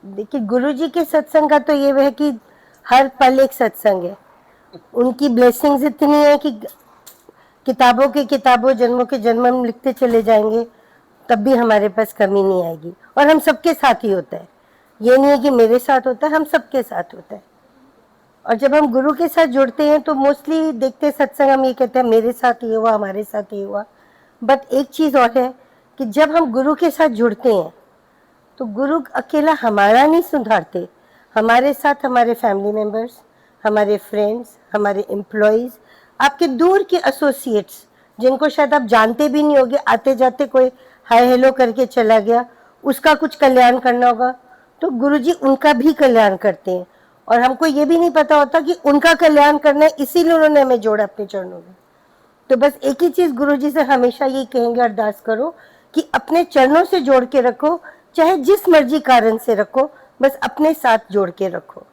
देखिए गुरुजी के सत्संग का तो ये है कि हर पल एक सत्संग है। उनकी ब्लेसिंग्स इतनी है कि किताबों के किताबों जन्मों के जन्म हम लिखते चले जाएंगे तब भी हमारे पास कमी नहीं आएगी। और हम सबके साथ ही होता है, ये नहीं है कि मेरे साथ होता है, हम सबके साथ होता है। और जब हम गुरु के साथ जुड़ते हैं तो मोस्टली देखते सत्संग हम ये कहते हैं मेरे साथ ये हुआ, हमारे साथ ये हुआ। बट एक चीज़ और है कि जब हम गुरु के साथ जुड़ते हैं तो गुरु अकेला हमारा नहीं सुधारते, हमारे साथ हमारे फैमिली मेम्बर्स, हमारे फ्रेंड्स, हमारे एम्प्लॉयज़, आपके दूर के एसोसिएट्स जिनको शायद आप जानते भी नहीं होगे, आते जाते कोई हाय हेलो करके चला गया, उसका कुछ कल्याण करना होगा तो गुरुजी उनका भी कल्याण करते हैं। और हमको ये भी नहीं पता होता कि उनका कल्याण करना है, इसीलिए उन्होंने हमें जोड़ा अपने चरणों में। तो बस एक ही चीज़ गुरुजी से हमेशा ये कहेंगे, अरदास करो कि अपने चरणों से जोड़ के रखो, चाहे जिस मर्जी कारण से रखो, बस अपने साथ जोड़ के रखो।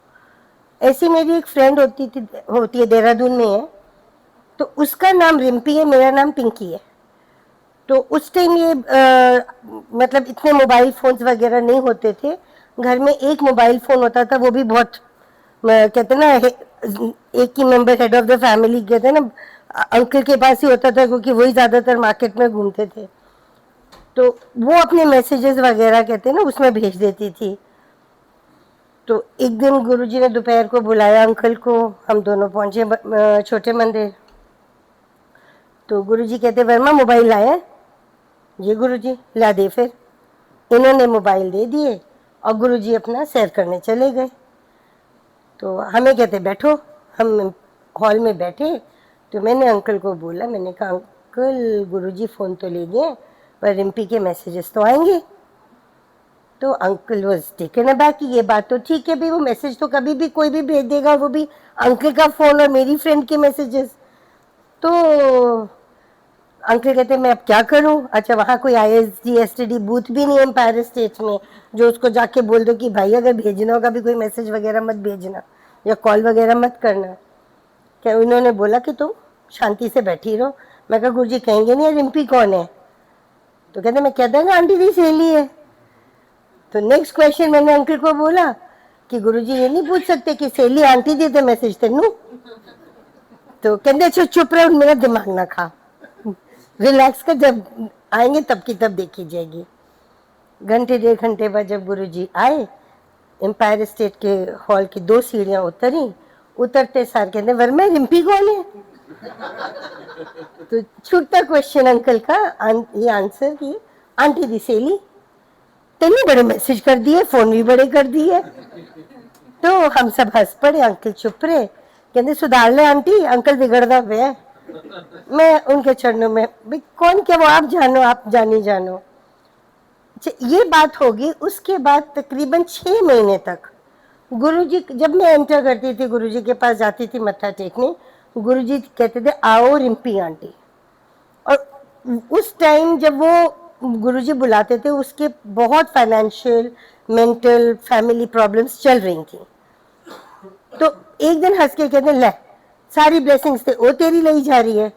ऐसी मेरी एक फ्रेंड होती है, देहरादून में है, तो उसका नाम रिम्पी है, मेरा नाम पिंकी है। तो उस टाइम ये मतलब इतने मोबाइल फोन्स वगैरह नहीं होते थे, घर में एक मोबाइल फ़ोन होता था, वो भी बहुत कहते ना एक ही member head of the family कहते हैं ना, अंकल के पास ही होता था क्योंकि वही ज़्यादातर मार्केट में घूमते थे। तो वो अपने मैसेजेस वगैरह कहते हैं ना उसमें भेज देती थी। तो एक दिन गुरुजी ने दोपहर को बुलाया अंकल को, हम दोनों पहुंचे छोटे मंदिर। तो गुरुजी कहते वर्मा मोबाइल लाए? ये गुरुजी ला दे। फिर इन्होंने मोबाइल दे दिए और गुरुजी अपना सैर करने चले गए। तो हमें कहते बैठो, हम हॉल में बैठे। तो मैंने अंकल को बोला, मैंने कहा अंकल गुरुजी फ़ोन तो ले गए पर रिम्पी के मैसेजेस तो आएंगे। तो अंकल वॉज टेकन अबैक कि ये बात तो ठीक है भाई, वो मैसेज तो कभी भी कोई भी भेज देगा, वो भी अंकल का फ़ोन और मेरी फ्रेंड के मैसेजेस। तो अंकल कहते मैं अब क्या करूं? अच्छा वहाँ कोई ISD STD बूथ भी नहीं है एम्पायर स्टेट में जो उसको जाके बोल दो कि भाई अगर भेजना होगा भी कोई मैसेज वगैरह मत भेजना या कॉल वगैरह मत करना। क्या उन्होंने बोला कि तुम शांति से बैठी रहो। मैं कहा गुरुजी कहेंगे नहीं रिम्पी कौन है? तो कहते मैं कह देंगे आंटी दी सहेली है। तो नेक्स्ट क्वेश्चन मैंने अंकल को बोला कि गुरुजी ये नहीं पूछ सकते कि सहेली आंटी दी थे मैसेज तेनू? तो कहते अच्छा चुप रहो, मेरा दिमाग ना खा, रिलैक्स कर, जब आएंगे तब की तब देखी जाएगी। घंटे 1.5 घंटे बाद जब गुरुजी आए, एम्पायर स्टेट के हॉल की 2 सीढ़ियां उतरी, उतरते सार कहते वर्मा रिम्पी कौन है? तो छूटता क्वेश्चन अंकल का ये आंसर की आंटी दी सहेली, तेने बड़े मैसेज कर दिए, फोन भी बड़े कर दिए। तो हम सब हंस पड़े, अंकल चुप रहे। कहते सुधार ले आंटी, अंकल बिगड़ता पे। मैं उनके चरणों में, भाई कौन क्या वो आप जानो, आप जानी जानो। ये बात होगी। उसके बाद तकरीबन 6 महीने तक गुरुजी, जब मैं एंटर करती थी गुरुजी के पास जाती थी मत्था टेकने, गुरुजी कहते थे आओ रिम्पी आंटी। और उस टाइम जब वो गुरुजी बुलाते थे उसके बहुत फाइनेंशियल मेंटल फैमिली प्रॉब्लम्स चल रही थी। तो एक दिन हंस के कहते ले सारी ब्लेसिंग्स थे वो तेरी ली जा रही है।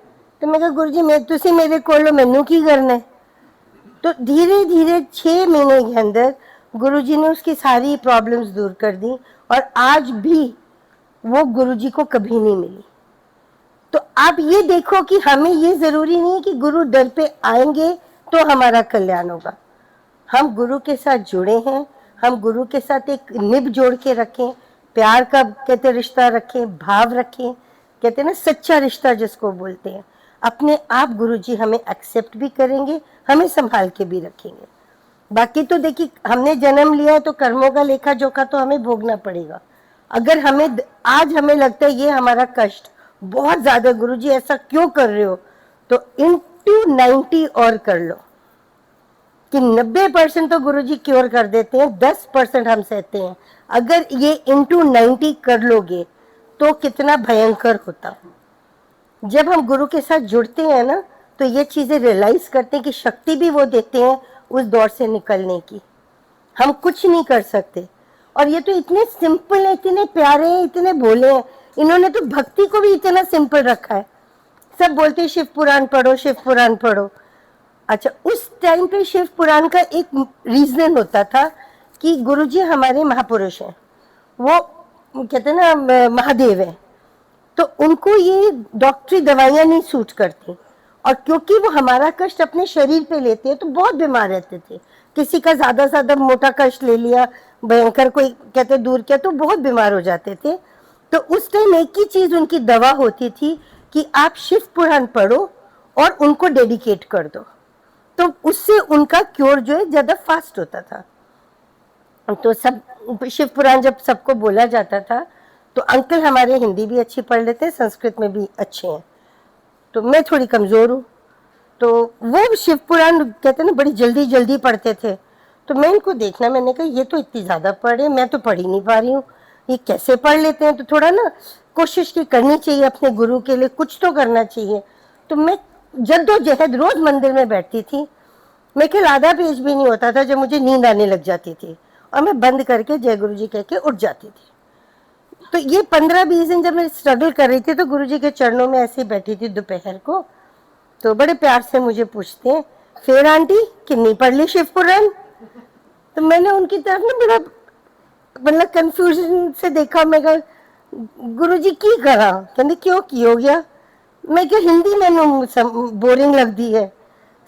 तो मैं कहा गुरुजी मैं तुसी मेरे कोलो मैनू की करना है? तो धीरे धीरे 6 महीने के अंदर गुरुजी ने उसकी सारी प्रॉब्लम्स दूर कर दी और आज भी वो गुरुजी को कभी नहीं मिली। तो आप ये देखो कि हमें ये जरूरी नहीं है कि गुरु दर पे आएंगे तो हमारा कल्याण होगा। हम गुरु के साथ जुड़े हैं, हम गुरु के साथ एक निब जोड़ के रखें, प्यार का कहते रिश्ता रखें, भाव रखें, कहते हैं ना सच्चा रिश्ता जिसको बोलते हैं। अपने आप गुरुजी हमें एक्सेप्ट भी करेंगे, हमें संभाल के भी रखेंगे। बाकी तो देखिए हमने जन्म लिया है तो कर्मों का लेखा जोखा तो हमें भोगना पड़ेगा। अगर हमें आज हमें लगता है ये हमारा कष्ट बहुत ज्यादा, गुरुजी ऐसा क्यों कर रहे हो, तो इंटू 90 और कर लो कि 90% तो गुरुजी क्योर कर देते हैं, 10% हम सहते हैं। अगर ये इंटू 90 कर लोगे तो कितना भयंकर होता। जब हम गुरु के साथ जुड़ते हैं ना तो ये चीजें रियलाइज करते हैं कि शक्ति भी वो देते हैं उस दौर से निकलने की। हम कुछ नहीं कर सकते। और ये तो इतने सिंपल है, इतने प्यारे हैं, इतने भोले हैं। इन्होंने तो भक्ति को भी इतना सिंपल रखा है। सब बोलते हैं शिव पुराण पढ़ो, शिव पुराण पढ़ो। अच्छा उस टाइम पे शिव पुराण का एक रीजन होता था कि गुरुजी हमारे महापुरुष हैं, वो कहते हैं ना महादेव है, तो उनको ये डॉक्टरी दवाइयाँ नहीं सूट करती, और क्योंकि वो हमारा कष्ट अपने शरीर पे लेते हैं तो बहुत बीमार रहते थे। किसी का ज्यादा मोटा कष्ट ले लिया, भयंकर कोई कहते दूर किया, तो बहुत बीमार हो जाते थे। तो उस टाइम एक ही चीज उनकी दवा होती थी कि आप शिव पुराण पढ़ो और उनको डेडिकेट कर दो, तो उससे उनका क्योर जो है ज्यादा फास्ट होता था। तो सब शिव पुराण जब सबको बोला जाता था, तो अंकल हमारे हिंदी भी अच्छी पढ़ लेते हैं, संस्कृत में भी अच्छे हैं, तो मैं थोड़ी कमजोर हूँ, तो वो शिव पुराण कहते हैं ना बड़ी जल्दी जल्दी पढ़ते थे। तो मैं इनको देखना, मैंने कहा ये तो इतनी ज्यादा पढ़े, मैं तो पढ़ ही नहीं पा रही हूँ, ये कैसे पढ़ लेते हैं। तो थोड़ा ना कोशिश की करनी चाहिए, अपने गुरु के लिए कुछ तो करना चाहिए। तो मैं जद्दोजहद रोज मंदिर में बैठती थी, मैं कल आधा पेज भी नहीं होता था जब मुझे नींद आने लग जाती थी, और मैं बंद करके जय गुरु जी कह के उठ जाती थी। तो ये 15-20 दिन जब मैं स्ट्रगल कर रही थी, तो गुरु जी के चरणों में ऐसे बैठी थी दोपहर को, तो बड़े प्यार से मुझे पूछते हैं, फिर आंटी कितनी पढ़ ली शिव पुराण। तो मैंने उनकी तरफ ना बड़ा मतलब कंफ्यूजन से देखा, मैं कहा गुरु जी की करा, कहते क्यों की हो गया। मैं क्या हिंदी मैनू बोरिंग लगती है,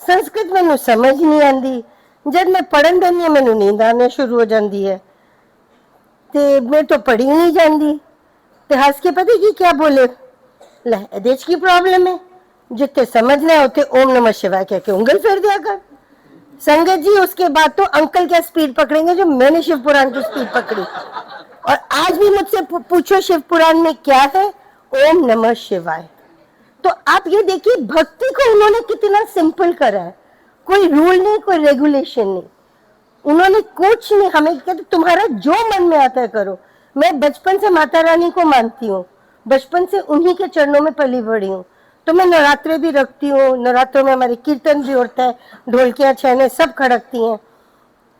संस्कृत मैनू समझ नहीं आती, जब मैं पढ़न बैठी हाँ मैनू नींद आना शुरू हो जाती है, ते मैं तो पढ़ी नहीं जाती। ते हस के पता की क्या बोले, लै एदे की प्रॉब्लम है, जितने समझना है उतने ओम नमः शिवाय कह के उंगल फेर दिया कर। संगत जी उसके बाद तो अंकल क्या स्पीड पकड़ेंगे जो मैंने शिव पुराण की स्पीड पकड़ी। और आज भी मुझसे पूछो शिव पुराण में क्या है, ओम नमः शिवाय। तो आप ये देखिए भक्ति को उन्होंने कितना सिंपल करा है, कोई रूल नहीं, कोई रेगुलेशन नहीं, उन्होंने कुछ नहीं, हमें कहते तुम्हारा जो मन में आता है करो। मैं बचपन से माता रानी को मानती हूँ, बचपन से उन्हीं के चरणों में पली बड़ी हूँ, तो मैं नवरात्रे भी रखती हूँ, नवरात्रों में हमारे कीर्तन भी होता है, ढोलकियां छैने सब खड़कती हैं।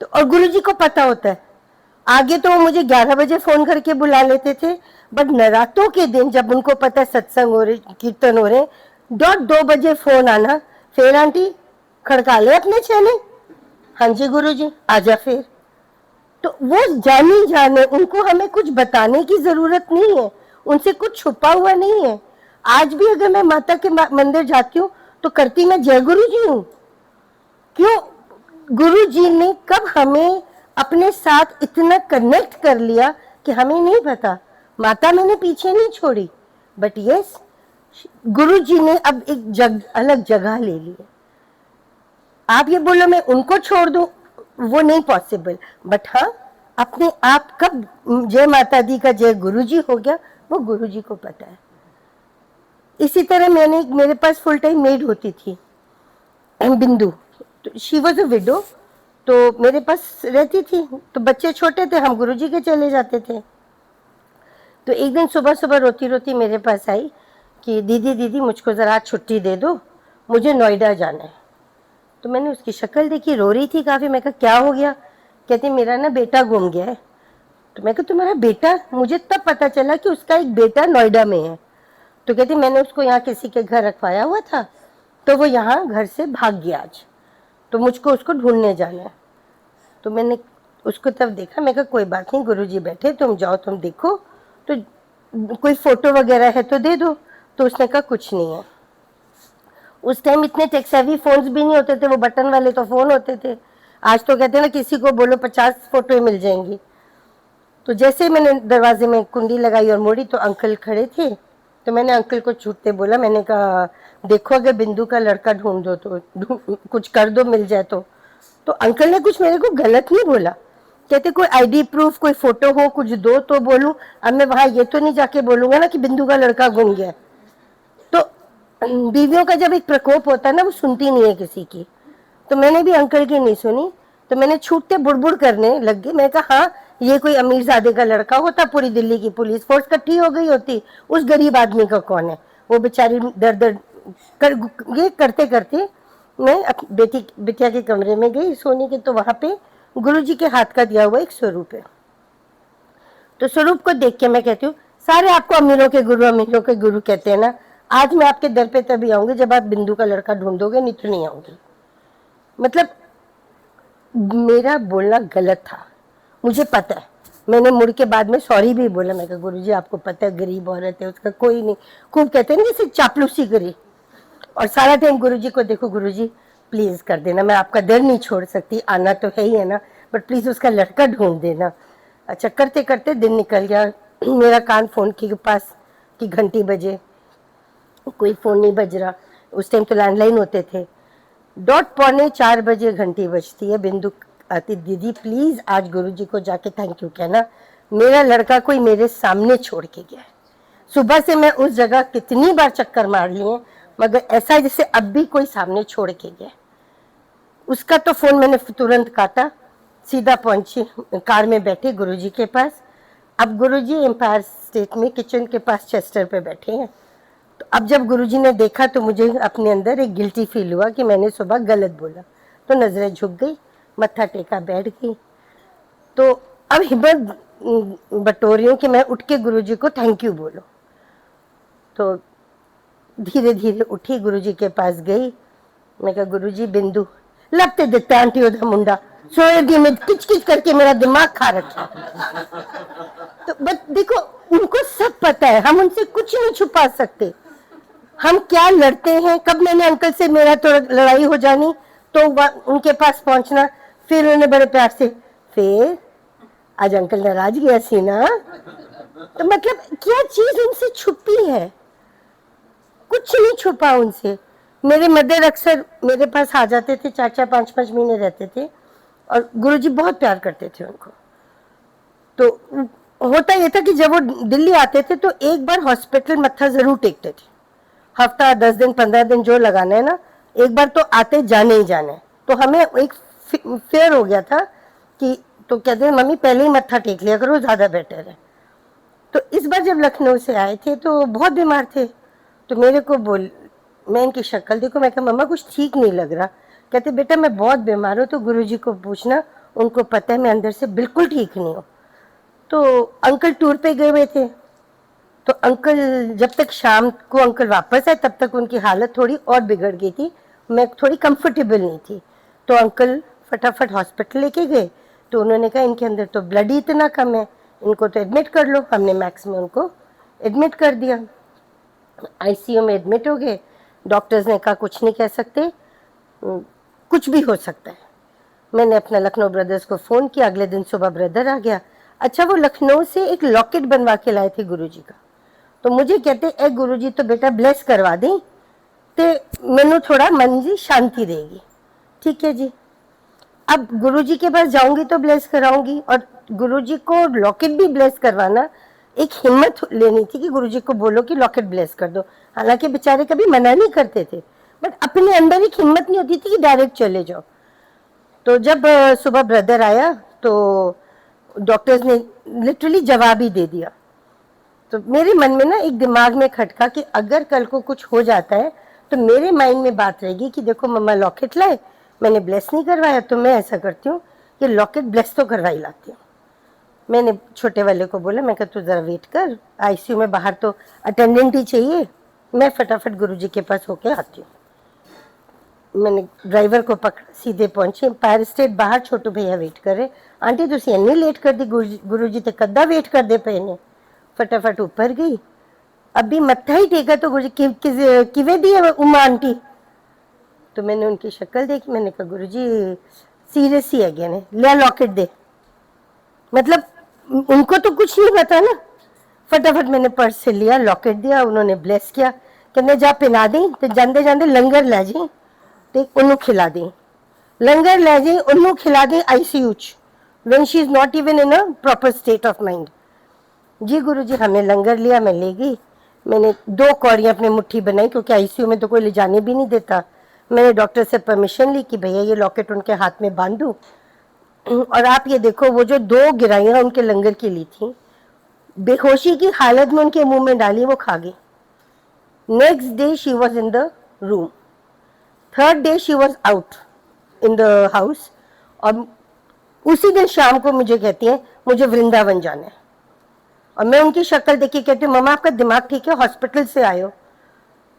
तो और गुरु जी को पता होता है, आगे तो वो मुझे 11 बजे फोन करके बुला लेते थे, बट नवरात्रों के दिन जब उनको पता है सत्संग हो रहे, कीर्तन हो रहे, 2 बजे फोन आना, फिर आंटी खड़का ले अपने छैने, हाँ जी गुरु जी आजा फिर। तो वो जानी जाने, उनको हमें कुछ बताने की जरूरत नहीं है, उनसे कुछ छुपा हुआ नहीं है। आज भी अगर मैं माता के मंदिर जाती हूँ तो करती मैं जय गुरु जी हूँ। क्यों? गुरु जी ने कब हमें अपने साथ इतना कनेक्ट कर लिया कि हमें नहीं पता। माता मैंने पीछे नहीं छोड़ी, बट यस गुरु जी ने अब एक अलग जगह ले ली है। आप ये बोलो मैं उनको छोड़ दूं, वो नहीं पॉसिबल, बट हाँ अपने आप कब जय माता दी का जय गुरु जी हो गया वो गुरु जी को पता है। इसी तरह मेरे पास फुल टाइम मेड होती थी बिंदु, तो शी वॉज अ विडो, तो मेरे पास रहती थी, तो बच्चे छोटे थे, हम गुरुजी के चले जाते थे। तो एक दिन सुबह सुबह रोती रोती मेरे पास आई कि दीदी दीदी मुझको ज़रा छुट्टी दे दो, मुझे नोएडा जाना है। तो मैंने उसकी शक्ल देखी, रो रही थी काफ़ी। मैं कहा क्या हो गया? कहती मेरा ना बेटा गुम गया है। तो मैं कहा तुम्हारा बेटा? मुझे तब पता चला कि उसका एक बेटा नोएडा में है। तो कहती मैंने उसको यहाँ किसी के घर रखवाया हुआ था, तो वो यहाँ घर से भाग गया आज, तो मुझको उसको ढूंढने जाना है। तो मैंने उसको तब देखा, मैं कहा कोई बात नहीं गुरुजी बैठे, तुम जाओ तुम देखो, तो कोई फोटो वगैरह है तो दे दो। तो उसने कहा कुछ नहीं है। उस टाइम इतने टेक सेवी फोन्स भी नहीं होते थे, वो बटन वाले तो फोन होते थे। आज तो कहते हैं ना किसी को बोलो 50 फोटो मिल जाएंगी। तो जैसे मैंने दरवाजे में कुंडी लगाई और मोड़ी तो अंकल खड़े थे। तो मैंने अंकल को छूटते बोला, मैंने कहा देखो अगर बिंदु का लड़का ढूंढ दो तो कुछ कर दो, मिल जाए तो अंकल ने कुछ मेरे को गलत नहीं बोला। कहते कोई आईडी प्रूफ, कोई फोटो हो, कुछ दो तो बोलूं। अब मैं वहां ये तो नहीं जाके बोलूंगा ना कि बिंदु का लड़का गुम गया। तो बीवियों का जब एक प्रकोप होता है ना, वो सुनती नहीं है किसी की। तो मैंने भी अंकल की नहीं सुनी, तो मैंने छूटते बुड़बुड़ करने लग गई। मैं कहा हाँ ये कोई अमीरजादे का लड़का होता, पूरी दिल्ली की पुलिस फोर्स इकट्ठी हो गई होती, उस गरीब आदमी का कौन है? वो बेचारी दर दर ये करते करते मैं बिटिया के कमरे में गई सोने के, तो वहां पे गुरुजी के हाथ का दिया हुआ एक स्वरूप है। तो स्वरूप को देख के मैं कहती हूँ सारे आपको अमीरों के गुरु कहते हैं ना, आज मैं आपके दर पे तभी आऊंगी जब आप बिंदु का लड़का ढूंढोगे, नहीं तो नहीं आऊंगी। मतलब मेरा बोलना गलत था, मुझे पता है। मैंने मुड़ के बाद में सॉरी भी बोला, मैं कहा गुरुजी आपको पता है गरीब औरत है, उसका कोई नहीं, खूब कहते हैं ना जैसे चापलूसी करी। और सारा टाइम गुरुजी को देखो, गुरुजी प्लीज कर देना, मैं आपका दर नहीं छोड़ सकती, आना तो है ही है ना, बट प्लीज उसका लड़का ढूंढ देना। अच्छा करते करते दिन निकल गया। मेरा कान फोन के पास की घंटी बजे, कोई फोन नहीं बज रहा, उस टाइम तो लैंडलाइन होते थे। डॉट 3:45 घंटी बजती है, बिंदु आती, दीदी प्लीज आज गुरुजी को जाके थैंक यू कहना, मेरा लड़का कोई मेरे सामने छोड़ के गया है। सुबह से मैं उस जगह कितनी बार चक्कर मार लिए, मगर ऐसा जैसे अब भी कोई सामने छोड़ के गया। उसका तो फोन मैंने तुरंत काटा, सीधा पहुंची, कार में बैठे गुरुजी के पास। अब गुरुजी एम्पायर स्टेट में किचन के पास चेस्टर पे बैठे हैं। तो अब जब गुरुजी ने देखा तो मुझे अपने अंदर एक गिल्टी फील हुआ कि मैंने सुबह गलत बोला। तो नजरें झुक गई, मत्था टेका, बैठ गई। तो अब हिम्मत बटोर रही हूँ कि मैं उठ के गुरुजी को थैंक यू बोलो। तो धीरे धीरे उठी, गुरुजी के पास गई। मैं कहा गुरुजी बिंदु लगते देते आंटी ओदा मुंडा सोएगी में किच किच करके मेरा दिमाग खा रखा। तो बट देखो उनको सब पता है, हम उनसे कुछ नहीं छुपा सकते। हम क्या लड़ते हैं, कब मैंने अंकल से मेरा तो लड़ाई हो जानी तो उनके पास पहुंचना, फिर उन्होंने बड़े प्यार से, फिर आज अंकल नाराज गया सी ना। तो मतलब क्या चीज उनसे छुपी है, कुछ नहीं छुपा उनसे। मेरे मदर अक्सर मेरे पास आ जाते थे, 4-4 5-5 महीने रहते थे, और गुरुजी बहुत प्यार करते थे उनको। तो होता ये था कि जब वो दिल्ली आते थे तो एक बार हॉस्पिटल मत्था जरूर टेकते थे, हफ्ता 10 दिन 15 दिन जो लगाना है ना, एक बार तो आते जाने ही जाने। तो हमें एक फेयर हो गया था कि, तो कहते हैं मम्मी पहले ही मत्था टेक लिया करो, ज्यादा बेटर है। तो इस बार जब लखनऊ से आए थे तो बहुत बीमार थे, तो मेरे को बोल, मैं इनकी शक्ल देखो, मैं कहा मम्मा कुछ ठीक नहीं लग रहा। कहते बेटा मैं बहुत बीमार हूँ, तो गुरुजी को पूछना, उनको पता है मैं अंदर से बिल्कुल ठीक नहीं हूँ। तो अंकल टूर पे गए हुए थे, तो अंकल जब तक शाम को अंकल वापस आए तब तक उनकी हालत थोड़ी और बिगड़ गई थी, मैं थोड़ी कंफर्टेबल नहीं थी। तो अंकल फटाफट हॉस्पिटल लेके गए। तो उन्होंने कहा इनके अंदर तो ब्लड ही इतना कम है, इनको तो एडमिट कर लो। हमने मैक्स में उनको एडमिट कर दिया, आईसीयू में एडमिट हो गए। डॉक्टर्स ने कहा कुछ नहीं कह सकते, कुछ भी हो सकता है। मैंने अपना लखनऊ ब्रदर्स को फ़ोन किया, अगले दिन सुबह ब्रदर आ गया। अच्छा वो लखनऊ से एक लॉकेट बनवा के लाए थे गुरुजी का। तो मुझे कहते ए गुरुजी तो बेटा ब्लेस करवा दें ते मैनू थोड़ा मन जी शांति रहेगी। ठीक है जी, अब गुरुजी के पास जाऊंगी तो ब्लेस कराऊंगी, और गुरुजी को लॉकेट भी ब्लेस करवाना एक हिम्मत लेनी थी कि गुरुजी को बोलो कि लॉकेट ब्लेस कर दो। हालांकि बेचारे कभी मना नहीं करते थे, बट अपने अंदर एक हिम्मत नहीं होती थी कि डायरेक्ट चले जाओ। तो जब सुबह ब्रदर आया तो डॉक्टर्स ने लिटरली जवाब ही दे दिया। तो मेरे मन में ना एक दिमाग में खटका कि अगर कल को कुछ हो जाता है तो मेरे माइंड में बात रहेगी कि देखो मम्मा लॉकेट लाए, मैंने ब्लेस नहीं करवाया, तो मैं ऐसा करती हूँ कि लॉकेट ब्लेस तो करवाई लाती हूँ। मैंने छोटे वाले को बोला, मैं कहा तू ज़रा वेट कर, आईसीयू में बाहर तो अटेंडेंट ही चाहिए, मैं फटाफट गुरुजी के पास होके आती हूँ। मैंने ड्राइवर को पकड़ा, सीधे पहुंचे एम्पायर स्टेट। बाहर छोटू भैया वेट कर रहे, आंटी तुसी इन्नी लेट कर दी, गुरुजी ते कद्दा वेट करते पे ने। फटाफट ऊपर गई, अभी मत्था ही टेका तो गुरुजी किवे दी है उमा आंटी। तो मैंने उनकी शक्ल देखी, मैंने कहा गुरुजी सीरियस ही है ने, लिया लॉकेट दे। मतलब उनको तो कुछ नहीं पता ना। फटाफट मैंने पर्स से लिया, लॉकेट दिया, उन्होंने ब्लेस किया। कहने जा पिला दी, तो जाते जाते लंगर लै जी ते उन्होंने खिला दी, लंगर लै जी उन्होंने खिला दी आईसीयू च, when she is not even in a proper state of mind. Ji Guruji हमने लंगर लिया, मैं ले गई। मैंने 2 कौड़ियाँ अपनी मुट्ठी बनाई, क्योंकि आईसीयू में तो कोई ले जाने भी नहीं देता। मैंने डॉक्टर से परमिशन ली कि भैया ये लॉकेट उनके हाथ में बांधूं, और आप ये देखो वो जो 2 गिराइयाँ उनके लंगर की ली थी, बेहोशी की हालत में उनके मुंह में डाली, वो खा गई। Next day she was in the room, third day she was out in the house, और उसी दिन शाम को मुझे कहती है मुझे वृंदावन जाना है। और मैं उनकी शक्ल देखी, कहती हूँ मम्मा आपका दिमाग ठीक है, हॉस्पिटल से आए हो?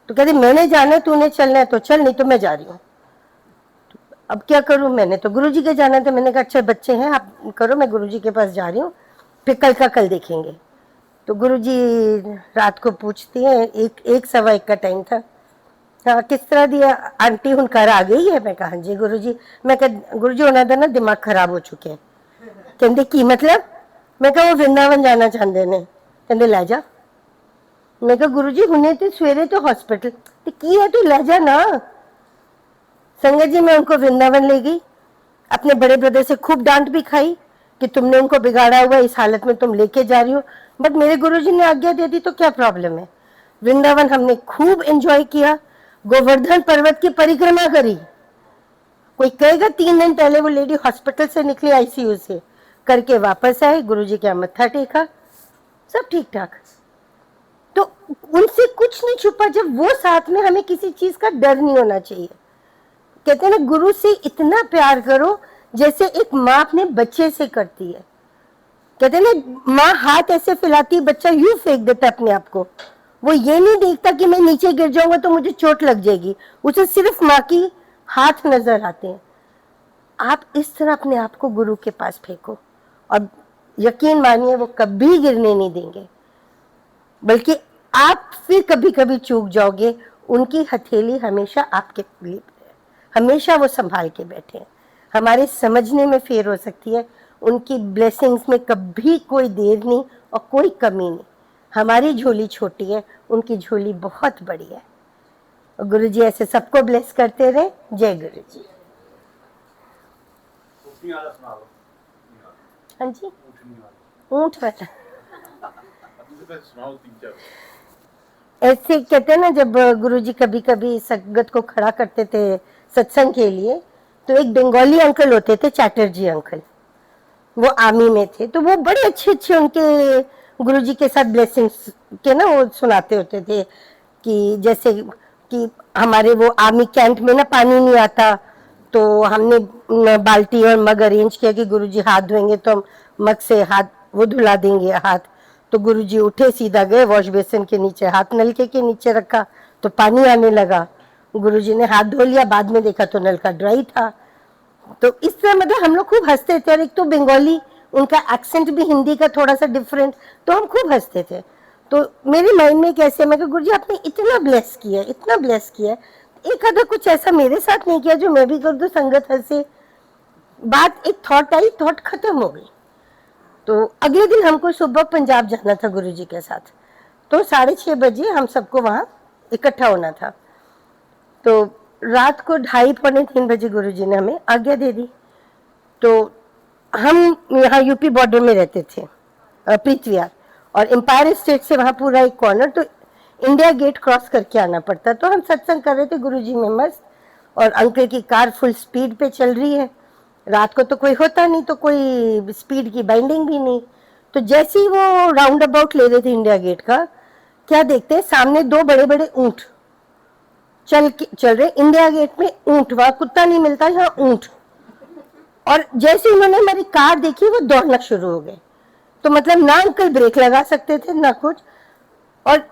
तो कहती मैंने जाना है, तूने चलना है तो चल, नहीं तो मैं जा रही हूँ। अब क्या करूं, मैंने तो गुरुजी के जाना था। मैंने कहा अच्छा बच्चे हैं, आप करो, मैं गुरुजी के पास जा रही हूँ, फिर कल का कल देखेंगे। तो गुरुजी रात को पूछती हैं, एक सवा एक का टाइम था, हाँ किस तरह दिया आंटी, हुन घर आ गई है? मैं कहा हाँ जी गुरुजी। मैं कहा गुरुजी उन्होंने ਦਾ ना दिमाग खराब हो चुके हैं। कहते की मतलब? मैं कहा वो वृंदावन जाना चाहते ने। कहते लै जा। मैं कहा गुरुजी हुने तो सवेरे तो हॉस्पिटल, तो की है तू लै जा ना। संगत जी मैं उनको वृंदावन ले गई, अपने बड़े ब्रदर से खूब डांट भी खाई कि तुमने उनको बिगाड़ा हुआ, इस हालत में तुम लेके जा रही हो, बट मेरे गुरुजी ने आज्ञा दे दी तो क्या प्रॉब्लम है। वृंदावन हमने खूब एंजॉय किया, गोवर्धन पर्वत की परिक्रमा करी। कोई कहेगा 3 दिन पहले वो लेडी हॉस्पिटल से निकली आईसीयू से, करके वापस आई, गुरुजी के मत्था टेका, सब ठीक ठाक। तो उनसे कुछ नहीं छुपा, जब वो साथ में, हमें किसी चीज का डर नहीं होना चाहिए। कहते हैं ना गुरु से इतना प्यार करो जैसे एक माँ अपने बच्चे से करती है। कहते हैं ना माँ हाथ ऐसे फैलाती, बच्चा यूं फेंक देता अपने आप को, वो ये नहीं देखता कि मैं नीचे गिर जाऊंगा तो मुझे चोट लग जाएगी, उसे सिर्फ माँ की हाथ नजर आते हैं। आप इस तरह अपने आप को गुरु के पास फेंको और यकीन मानिए वो कभी गिरने नहीं देंगे, बल्कि आप फिर कभी कभी चूक जाओगे, उनकी हथेली हमेशा आपके लिए, हमेशा वो संभाल के बैठे हैं। हमारे समझने में फेर हो सकती है, उनकी ब्लेसिंग्स में कभी कोई देर नहीं और कोई कमी नहीं। हमारी झोली छोटी है, उनकी झोली बहुत बड़ी है। और गुरु जी ऐसे सबको ब्लेस करते रहे। जय गुरु जी। हाँ जी, ऊंट वाला ऐसे कहते हैं ना, जब गुरुजी कभी कभी संगत को खड़ा करते थे सत्संग के लिए, तो एक बंगाली अंकल होते थे, चैटर्जी अंकल, वो आर्मी में थे, तो वो बड़े अच्छे अच्छे उनके गुरुजी के साथ ब्लेसिंग्स के ना वो सुनाते होते थे कि जैसे कि हमारे वो आर्मी कैंप में ना पानी नहीं आता, तो हमने बाल्टी और मग अरेंज किया कि गुरुजी हाथ धोएंगे तो हम मग से हाथ वो धुला देंगे हाथ। तो गुरुजी उठे, सीधा गए वॉश बेसिन के नीचे, हाथ नलके के नीचे रखा तो पानी आने लगा। गुरुजी ने हाथ धो लिया, बाद में देखा तो नलका ड्राई था। तो इस तरह मतलब हम लोग खूब हंसते थे। और एक तो बंगाली, उनका एक्सेंट भी हिंदी का थोड़ा सा डिफरेंट, तो हम खूब हंसते थे। तो मेरे माइंड में कैसे, मैं कहा गुरुजी आपने इतना ब्लेस किया, इतना ब्लेस किया, एक आधा कुछ ऐसा मेरे साथ नहीं किया जो मैं भी कर दूं, संगत हंसे। बात एक थॉट आई, थॉट खत्म हो गई। तो अगले दिन हमको सुबह पंजाब जाना था गुरुजी के साथ, तो 6:30 बजे हम सबको वहां इकट्ठा होना था। तो रात को 2:30-3 बजे गुरुजी ने हमें आज्ञा दे दी। तो हम यहाँ यूपी बॉर्डर में रहते थे, पृथ्वीयार, और एम्पायर स्टेट से वहां पूरा एक कॉर्नर, तो इंडिया गेट क्रॉस करके आना पड़ता। तो हम सत्संग कर रहे थे गुरुजी में मस्त, और अंकल की कार फुल स्पीड पे चल रही है। रात को तो कोई होता नहीं, तो कोई स्पीड की बाइंडिंग भी नहीं। तो जैसे ही वो राउंड अबाउट ले रहे थे इंडिया गेट का, क्या देखते हैं सामने 2 बड़े बड़े ऊंट चल रहे इंडिया गेट में। ऊंट, वहां कुत्ता नहीं मिलता, यहाँ ऊंट। और जैसे उन्होंने हमारी कार देखी, वो दौड़ना शुरू हो गए। तो मतलब ना अंकल ब्रेक लगा सकते थे ना कुछ, और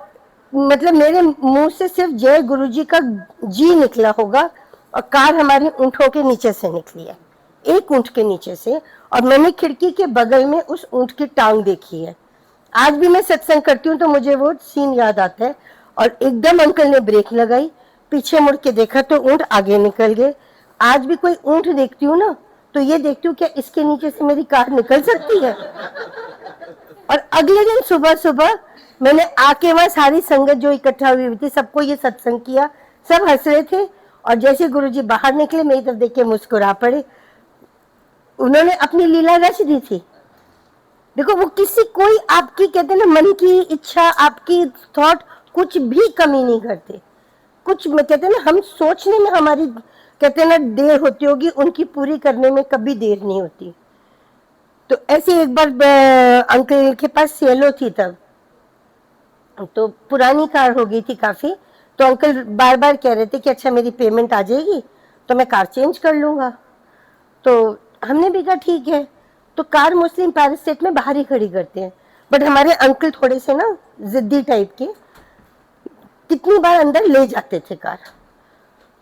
मतलब मेरे मुंह से सिर्फ जय गुरुजी का जी निकला होगा, और कार हमारी ऊंटों के नीचे से निकली है, एक ऊंट के नीचे से। और मैंने खिड़की के बगल में उस ऊंट की टांग देखी है। आज भी मैं सत्संग करती हूँ तो मुझे वो सीन याद आता है। और एकदम अंकल ने ब्रेक लगाई, पीछे मुड़ के देखा तो ऊंट आगे निकल गए। आज भी कोई ऊंट देखती हूँ ना, तो ये देखती हूँ क्या इसके नीचे से मेरी कार निकल सकती है। और अगले दिन सुबह सुबह मैंने आके वहां सारी संगत जो इकट्ठा हुई थी, सबको ये सत्संग किया, सब हंस रहे थे। और जैसे गुरुजी बाहर निकले, मेरी तरफ देख के मुस्कुरा पड़े। उन्होंने अपनी लीला रच दी थी। देखो वो किसी कोई आपकी कहते हैं ना मन की इच्छा, आपकी थॉट कुछ भी कमी नहीं करते। कुछ में कहते हैं ना, हम सोचने में हमारी कहते हैं ना देर होती होगी, उनकी पूरी करने में कभी देर नहीं होती। तो ऐसे एक बार अंकल के पास सेलो थी तब, तो पुरानी कार हो गई थी काफी। तो अंकल बार बार कह रहे थे कि अच्छा मेरी पेमेंट आ जाएगी तो मैं कार चेंज कर लूंगा। तो हमने भी कहा ठीक है। तो कार मुस्लिम पैरिस स्टेट में बाहर ही खड़ी करते हैं, बट हमारे अंकल थोड़े से ना जिद्दी टाइप के, कितनी बार अंदर ले जाते थे कार।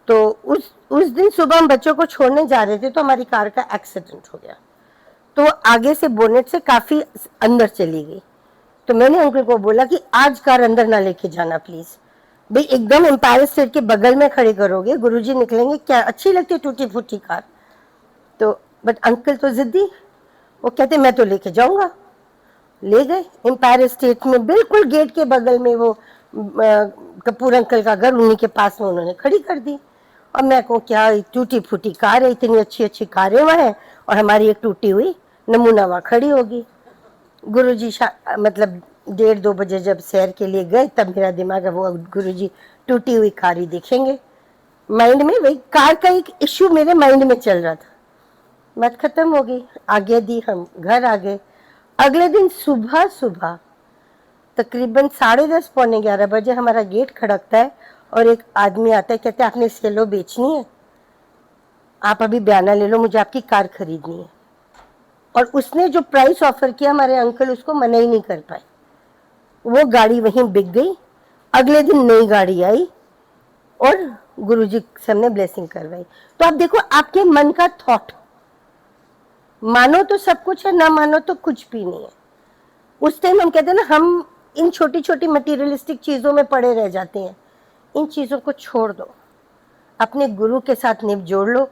तो उस दिन सुबह हम बच्चों को छोड़ने जा रहे थे तो हमारी कार का एक्सीडेंट हो गया, तो आगे से बोनेट से काफी अंदर चली गई। तो मैंने अंकल को बोला कि आज कार अंदर ना लेके जाना प्लीज, भाई एकदम एम्पायर स्टेट के बगल में खड़े करोगे, गुरुजी निकलेंगे, क्या अच्छी लगती है टूटी फूटी कार। तो बट अंकल तो जिद्दी, वो कहते मैं तो लेके जाऊंगा। ले गए एम्पायर स्टेट में, बिल्कुल गेट के बगल में वो कपूर अंकल का घर, उन्हीं के पास में उन्होंने खड़ी कर दी। और मैं कहूँ क्या टूटी फूटी कार है, इतनी अच्छी अच्छी कारें वहाँ हैं और हमारी एक टूटी हुई नमूना वहाँ खड़ी होगी। गुरुजी मतलब 1:30-2 बजे जब सैर के लिए गए, तब मेरा दिमाग है वो गुरुजी टूटी हुई कार ही देखेंगे। माइंड में वही कार का एक इश्यू मेरे माइंड में चल रहा था। बात खत्म हो गई, आगे दी, हम घर आ गए। अगले दिन सुबह सुबह तकरीबन 10:30 पौने 11 बजे हमारा गेट खड़कता है और एक आदमी आता है, कहते हैं आपने सेलो बेचनी है, आप अभी बयाना ले लो, मुझे आपकी कार खरीदनी है। और उसने जो प्राइस ऑफर किया, हमारे अंकल उसको मना ही नहीं कर पाए, वो गाड़ी वहीं बिक गई। अगले दिन नई गाड़ी आई और गुरुजी से हमने ब्लेसिंग करवाई। तो आप देखो आपके मन का थॉट, मानो तो सब कुछ है, ना मानो तो कुछ भी नहीं है। उस टाइम हम कहते हैं ना, हम इन छोटी छोटी मटीरियलिस्टिक चीजों में पड़े रह जाते हैं। इन चीजों को छोड़ दो, अपने गुरु के साथ निभ जोड़ लो,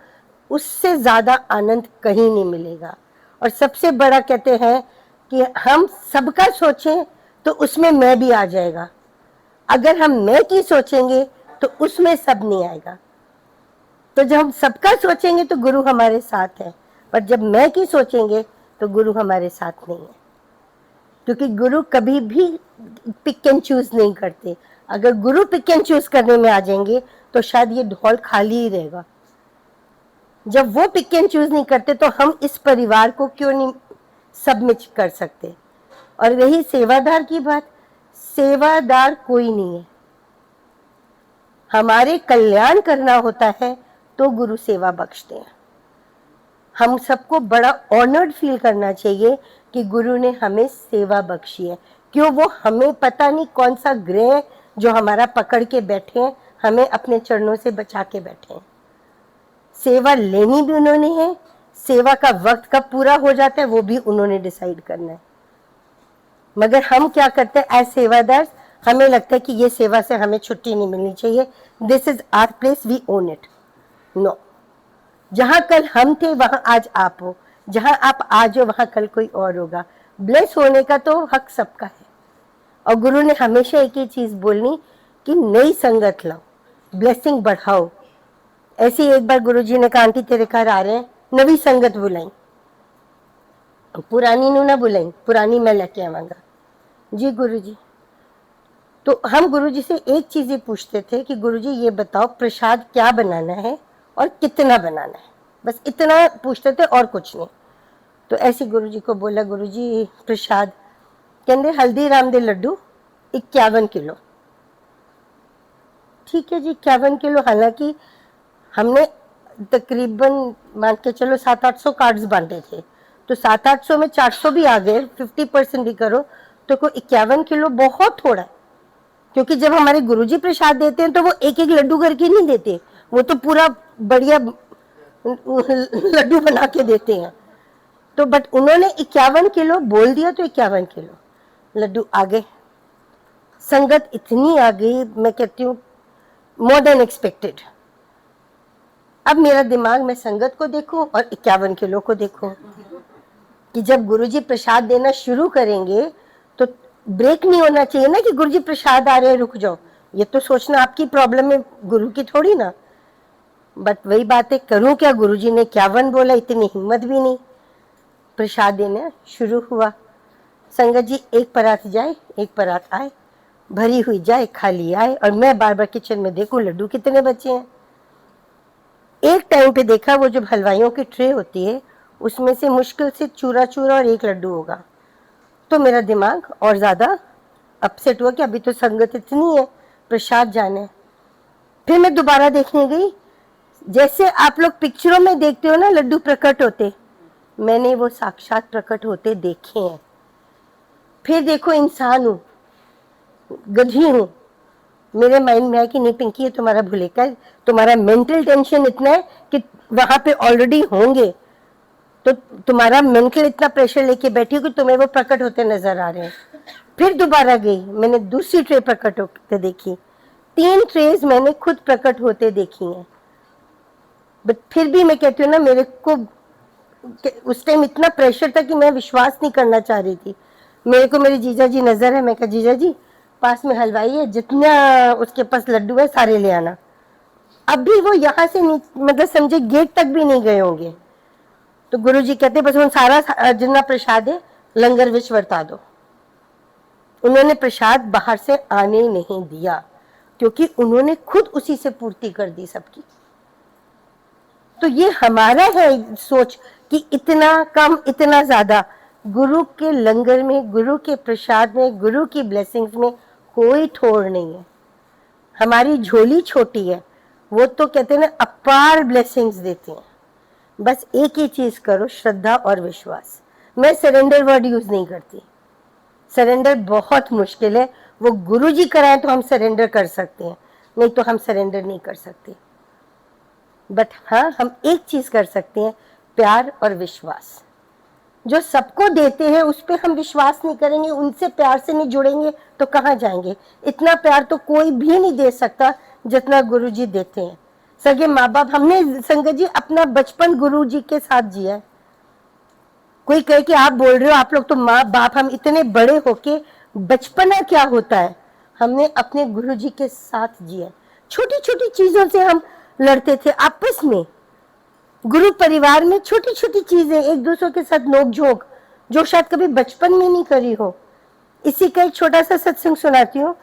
उससे ज्यादा आनंद कहीं नहीं मिलेगा। और सबसे बड़ा कहते हैं कि हम सबका सोचें तो उसमें मैं भी आ जाएगा, अगर हम मैं की सोचेंगे तो उसमें सब नहीं आएगा। तो जब हम सबका सोचेंगे तो गुरु हमारे साथ है, पर जब मैं की सोचेंगे तो गुरु हमारे साथ नहीं है। क्योंकि गुरु कभी भी पिक एंड चूज नहीं करते। अगर गुरु पिक एंड चूज करने में आ जाएंगे तो शायद ये हॉल खाली ही रहेगा। जब वो पिक एंड चूज नहीं करते तो हम इस परिवार को क्यों नहीं सब में कर सकते। और रही सेवादार की बात, सेवादार कोई नहीं है, हमारे कल्याण करना होता है तो गुरु सेवा बख्शते हैं। हम सबको बड़ा ऑनर्ड फील करना चाहिए कि गुरु ने हमें सेवा बख्शी है। क्यों, वो हमें पता नहीं कौन सा ग्रह जो हमारा पकड़ के बैठे हैं, हमें अपने चरणों से बचा के बैठे हैं। सेवा लेनी भी उन्होंने है, सेवा का वक्त कब पूरा हो जाता है वो भी उन्होंने डिसाइड करना है। मगर हम क्या करते हैं एज सेवादार, हमें लगता है कि ये सेवा से हमें छुट्टी नहीं मिलनी चाहिए, this is our place, we own it. No, जहां कल हम थे वहां आज आप हो, जहां आप आज हो वहां कल कोई और होगा। ब्लेस होने का तो हक सबका है। और गुरु ने हमेशा एक ही चीज बोलनी कि नई संगत लाओ, ब्लेसिंग बढ़ाओ। ऐसे एक बार गुरुजी ने कहा आंटी तेरे घर आ रहे हैं, नवी संगत बुलाई, पुरानी नु ना बुलाई, पुरानी मैं लेके आवांगा। जी गुरुजी। तो हम गुरुजी से एक चीज ही पूछते थे कि गुरुजी ये बताओ प्रसाद क्या बनाना है और कितना बनाना है, बस इतना पूछते थे और कुछ नहीं। तो ऐसे गुरुजी को बोला गुरुजी प्रसाद, कहते हल्दीराम दे लड्डू 51 किलो। ठीक है जी, 51 किलो। हालांकि हमने तकरीबन मान के चलो 700-800 कार्ड्स बांटे थे, तो 700-800 में 400 भी आ गए, 50% भी करो तो कोई 51 किलो बहुत थोड़ा है। क्योंकि जब हमारे गुरुजी प्रसाद देते हैं तो वो एक एक लड्डू करके नहीं देते, वो तो पूरा बढ़िया लड्डू बना के देते हैं। तो बट उन्होंने 51 किलो बोल दिया तो 51 किलो लड्डू आ गए। संगत इतनी आ गई, मैं कहती हूँ मोर देन एक्सपेक्टेड। अब मेरा दिमाग, मैं संगत को देखूं और 51 किलो को देखूं कि जब गुरुजी प्रसाद देना शुरू करेंगे तो ब्रेक नहीं होना चाहिए ना कि गुरुजी प्रसाद आ रहे हैं रुक जाओ। ये तो सोचना आपकी प्रॉब्लम है, गुरु की थोड़ी ना। बट वही बात है, करूं क्या, गुरुजी ने 51 बोला, इतनी हिम्मत भी नहीं। प्रसाद देना शुरू हुआ। संगत जी एक परात जाए एक परात आए, भरी हुई जाए खाली आए, और मैं बार बार किचन में देखूं लड्डू कितने बचे हैं। एक टाइम पे देखा वो जो हलवाइयों की ट्रे होती है उसमें से मुश्किल से चूरा चूरा और एक लड्डू होगा। तो मेरा दिमाग और ज्यादा अपसेट हुआ कि अभी तो संगत इतनी है, प्रसाद जाना है। फिर मैं दोबारा देखने गई, जैसे आप लोग पिक्चरों में देखते हो ना लड्डू प्रकट होते, मैंने वो साक्षात प्रकट होते देखे हैं। फिर देखो इंसान हूं, गधी हूं, मेरे माइंड में है कि नहीं पिंकी, ये तुम्हारा भुलेखा है, तुम्हारा मेंटल टेंशन इतना है कि वहां पे ऑलरेडी होंगे, तो तुम्हारा मेंटल इतना प्रेशर लेके बैठी हो कि तुम्हें वो प्रकट होते नजर आ रहे हैं। फिर दोबारा गई, मैंने दूसरी ट्रे प्रकट होते देखी, 3 ट्रेज मैंने खुद प्रकट होते देखी हैं। बट फिर भी मैं कहती हूँ ना, मेरे को उस टाइम इतना प्रेशर था कि मैं विश्वास नहीं करना चाह रही थी। मेरे को मेरे जीजा जी नजर है, मैं कहा जीजा जी पास में हलवाई है, जितना उसके पास लड्डू है सारे ले आना। अभी वो यहाँ से मतलब समझे गेट तक भी नहीं गए होंगे, तो गुरुजी कहते बस उन सारा जितना प्रसाद है लंगर विच वर्ता दो। उन्होंने प्रसाद बाहर से आने नहीं दिया, क्योंकि उन्होंने खुद उसी से पूर्ति कर दी सबकी। तो ये हमारा है सोच कि इतना कम इतना ज्यादा। गुरु के लंगर में, गुरु के प्रसाद में, गुरु की ब्लेसिंग्स में कोई ठोर नहीं है। हमारी झोली छोटी है, वो तो कहते हैं ना अपार ब्लेसिंग्स देती हैं। बस एक ही चीज करो, श्रद्धा और विश्वास। मैं सरेंडर वर्ड यूज नहीं करती, सरेंडर बहुत मुश्किल है। वो गुरुजी कराए तो हम सरेंडर कर सकते हैं, नहीं तो हम सरेंडर नहीं कर सकते। बट हाँ, हम एक चीज कर सकते हैं, प्यार और विश्वास। जो सबको देते हैं उस पर हम विश्वास नहीं करेंगे, उनसे प्यार से नहीं जुड़ेंगे तो कहाँ जाएंगे। इतना प्यार तो कोई भी नहीं दे सकता जितना गुरुजी देते हैं। सगे माँ बाप, हमने संगत जी अपना बचपन गुरुजी के साथ जिया है। कोई कहे कि आप बोल रहे हो, आप लोग तो माँ बाप, हम इतने बड़े होके बचपना क्या होता है, हमने अपने गुरुजी के साथ जिया। छोटी छोटी चीजों से हम लड़ते थे आपस में, गुरु परिवार में छोटी छोटी चीजें, एक दूसरे के साथ नोक-झोंक, जो शायद कभी बचपन में नहीं करी हो। इसी का एक छोटा सा सत्संग सुनाती हूँ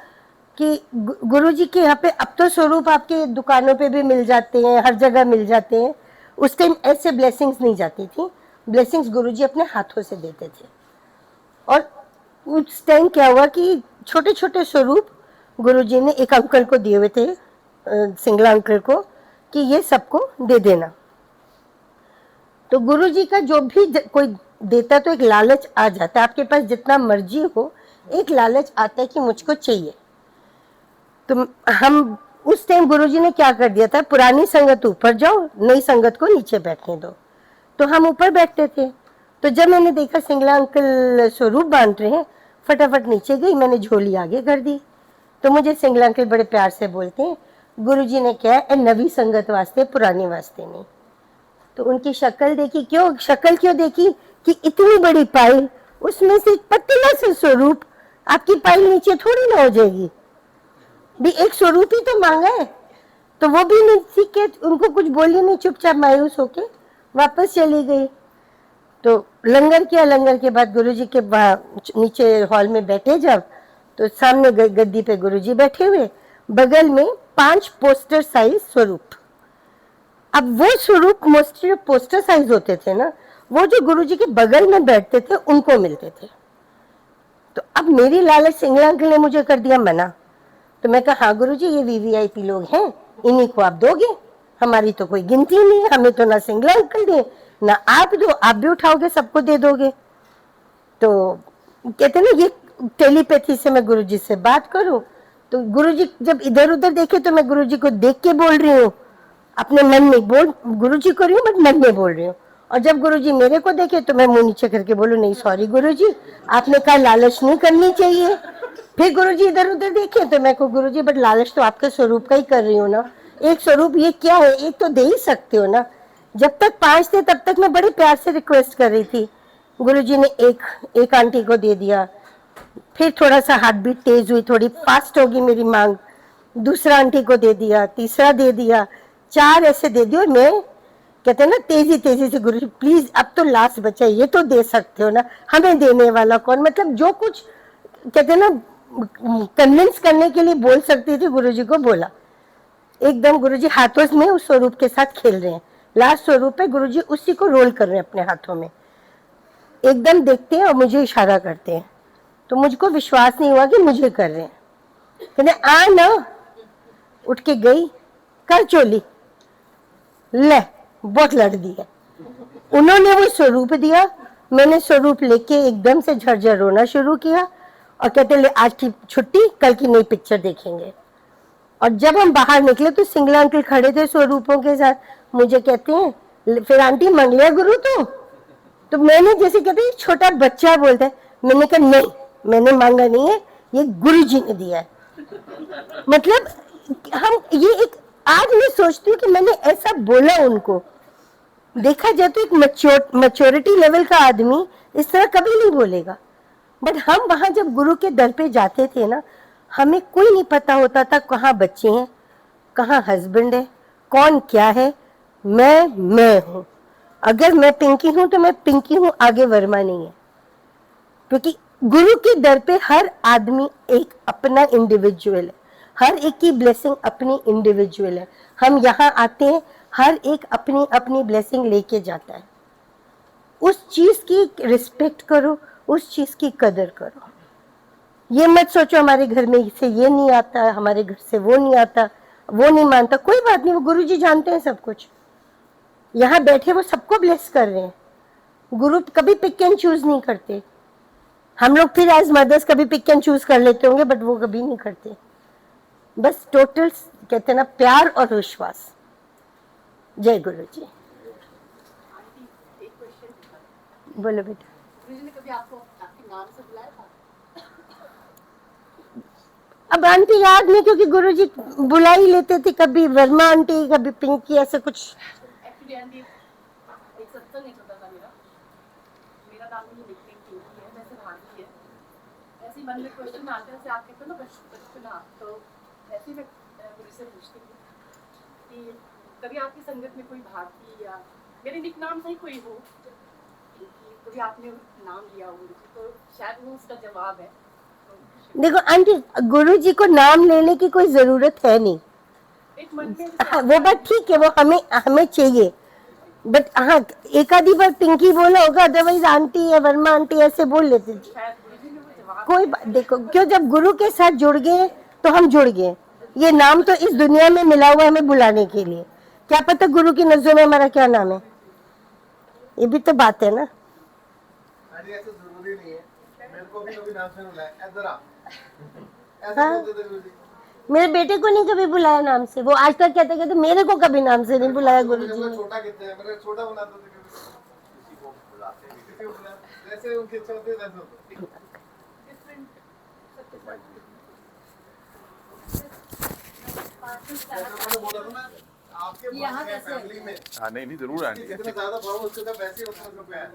कि गुरुजी के यहाँ पे अब तो स्वरूप आपके दुकानों पे भी मिल जाते हैं, हर जगह मिल जाते हैं। उस टाइम ऐसे ब्लेसिंग्स नहीं जाती थी, ब्लेसिंग्स गुरुजी अपने हाथों से देते थे। और उस टाइम क्या हुआ कि छोटे छोटे स्वरूप गुरुजी ने एक अंकल को दिए हुए थे, सिंगला अंकल को, कि ये सबको दे देना। तो गुरुजी का जो भी कोई देता तो एक लालच आ जाता है, आपके पास जितना मर्जी हो एक लालच आता है कि मुझको चाहिए। तो हम उस टाइम गुरुजी ने क्या कर दिया था, पुरानी संगत ऊपर जाओ, नई संगत को नीचे बैठने दो। तो हम ऊपर बैठते थे। तो जब मैंने देखा सिंगला अंकल स्वरूप बांध रहे हैं, फटाफट नीचे गई, मैंने झोली आगे कर दी। तो मुझे सिंगला अंकल बड़े प्यार से बोलते हैं, गुरुजी ने क्या है, नवी संगत वास्ते, पुरानी वास्ते नहीं। तो उनकी शक्ल देखी, क्यों शक्ल क्यों देखी कि इतनी बड़ी पाइल, उसमें से पतला सा स्वरूप, आपकी पाइल नीचे थोड़ी ना हो जाएगी। भी एक स्वरूप ही तो मांगा है। तो वो भी नहीं सीखे, उनको कुछ बोली नहीं, चुपचाप मायूस होके वापस चली गई। तो लंगर किया, लंगर के बाद गुरुजी के नीचे हॉल में बैठे जब, तो सामने गद्दी पे गुरुजी बैठे हुए, बगल में 5 पोस्टर साइज स्वरूप। अब वो स्वरूप मोस्टली पोस्टर साइज होते थे ना, वो जो गुरुजी के बगल में बैठते थे उनको मिलते थे। तो अब मेरी लालच सिंगला अंकल ने मुझे कर दिया मना। तो मैं कहा हाँ गुरुजी, ये वीवीआईपी लोग हैं, इन्हीं को आप दोगे, हमारी तो कोई गिनती नहीं है, हमें तो ना सिंगला अंकल दे ना आप दो, आप भी उठाओगे सबको दे दोगे। तो कहते ना ये टेलीपैथी से मैं गुरुजी से बात करूं, तो गुरुजी जब इधर उधर देखे तो मैं गुरुजी को देख के बोल रही हूँ, अपने मन में बोल गुरुजी को रही हूँ बट मन में बोल रही हूँ। और जब गुरुजी मेरे को देखे तो मैं मुंह नीचे करके बोलूं, नहीं सॉरी गुरुजी, आपने कहा लालच नहीं करनी चाहिए। फिर गुरुजी इधर उधर देखे तो मैं को गुरुजी बट लालच तो आपके स्वरूप का ही कर रही हूँ ना, एक स्वरूप ये क्या है, एक तो दे ही सकते हो ना। जब तक 5 थे तब तक मैं बड़े प्यार से रिक्वेस्ट कर रही थी। गुरुजी ने एक आंटी को दे दिया, फिर थोड़ा सा हार्ट बीट तेज हुई, थोड़ी फास्ट होगी मेरी मांग, दूसरा आंटी को दे दिया, तीसरा दे दिया, 4 ऐसे दे दिए। और मैं कहते हैं ना तेजी तेजी से, गुरुजी प्लीज अब तो लास्ट बचा, ये तो दे सकते हो ना, हमें देने वाला कौन, मतलब जो कुछ कहते हैं ना कन्विंस करने के लिए बोल सकती थी गुरुजी को बोला। एकदम गुरुजी हाथों में उस स्वरूप के साथ खेल रहे हैं, लास्ट स्वरूप है, गुरुजी उसी को रोल कर रहे हैं अपने हाथों में, एकदम देखते हैं और मुझे इशारा करते हैं। तो मुझको विश्वास नहीं हुआ कि मुझे कर रहे हैं। कहते आ ना, उठ के गई, कर चोली, ले बहुत लड़ दिया। उन्होंने वो स्वरूप दिया, मैंने स्वरूप लेके एकदम से झरझर रोना शुरू किया और कहते ले आज की छुट्टी, कल की नई पिक्चर देखेंगे। और जब हम बाहर निकले तो सिंगला अंकल खड़े थे स्वरूपों के साथ, मुझे कहते हैं फिर आंटी मांग लिया गुरु तो मैंने जैसे कहते हैं छोटा बच्चा बोलता है, मैंने कहा नहीं मैंने मांगा नहीं है, ये गुरु जी ने दिया है। मतलब हम ये एक, आज मैं सोचती हूँ कि मैंने ऐसा बोला उनको। देखा जाए तो एक मैच्योरिटी लेवल का आदमी इस तरह कभी नहीं बोलेगा, बट हम वहां जब गुरु के दर पे जाते थे ना, हमें कोई नहीं पता होता था कहाँ बच्चे हैं, कहाँ हस्बैंड है, कौन क्या है। मैं हूँ, अगर मैं पिंकी हूं तो मैं पिंकी हूं, आगे वर्मा नहीं है। क्योंकि गुरु के दर पे हर आदमी एक अपना इंडिविजुअल है, हर एक की ब्लेसिंग अपनी इंडिविजुअल है। हम यहाँ आते हैं, हर एक अपनी अपनी ब्लेसिंग लेके जाता है। उस चीज की रिस्पेक्ट करो, उस चीज की कदर करो। ये मत सोचो हमारे घर में से ये नहीं आता, हमारे घर से वो नहीं आता, वो नहीं मानता, कोई बात नहीं, वो गुरु जी जानते हैं सब कुछ। यहाँ बैठे वो सबको ब्लेस कर रहे हैं। गुरु कभी पिक एंड चूज नहीं करते। हम लोग फिर एज मदर्स कभी पिक एंड चूज कर लेते होंगे, बट वो कभी नहीं करते। बस टोटल कहते हैं ना, प्यार और विश्वास। जय गुरु जी। बोलो बेटा। गुरुजी ने कभी आपको आपके नाम से बुलाया था? अब आंटी याद नहीं, क्योंकि गुरुजी बुला ही लेते थे, कभी वर्मा आंटी, कभी पिंकी, ऐसे कुछ। एक्चुअली आंटी एक सत्संग नहीं होता था मेरा नाम भी निकनेम पिंकी है, वैसे भारती है। ऐसे ही मन में क्वेश्चन आते हैं, जैसे आप कहते हो ना बचपना, तो ऐसे ही मैं गुरु से पूछती हूँ कि कभी आपकी संगत में कोई भारती या मेरे निक नाम से ही कोई हो, कभी आपने नाम लिया हो, तो शायद वो उसका जवाब है। देखो आंटी, गुरु जी को नाम लेने की कोई जरूरत है नहीं। एक मन में वो बात ठीक है, वो हमें चाहिए, बट हाँ एक आधी बार पिंकी बोला होगा, अदरवाइज आंटी या वर्मा आंटी ऐसे बोल लेते थे। शायद गुरुजी ने वो जवाब कोई देखो, क्यों, जब गुरु के साथ जुड़ गए तो हम जुड़ गए। ये नाम तो इस दुनिया में मिला हुआ है हमें बुलाने के लिए, क्या पता गुरु की नजरों में हमारा क्या नाम है, ये भी तो बात है ना। ऐसे जरूरी नहीं है, मेरे को भी कभी नाम से बुलाया, इधर आ, ऐसे हाँ? बोलते थे गुरुजी। मेरे बेटे को नहीं कभी बुलाया नाम से, वो आज तक कहते कहते मेरे को कभी नाम से नहीं बुलाया गुरु जी ने। छोटा कितने है, मेरे छोटा बनाते थे, किसी को बुलाते नहीं, किसी को बुलाते, जैसे उनकी इच्छा होती है वैसे होता है। जैसे मैंने बोला था ना, आपके फैमिली में हाँ नहीं जरूर आंटी। जितना ज्यादा भाव उसके साथ वैसे ही उतना प्यार।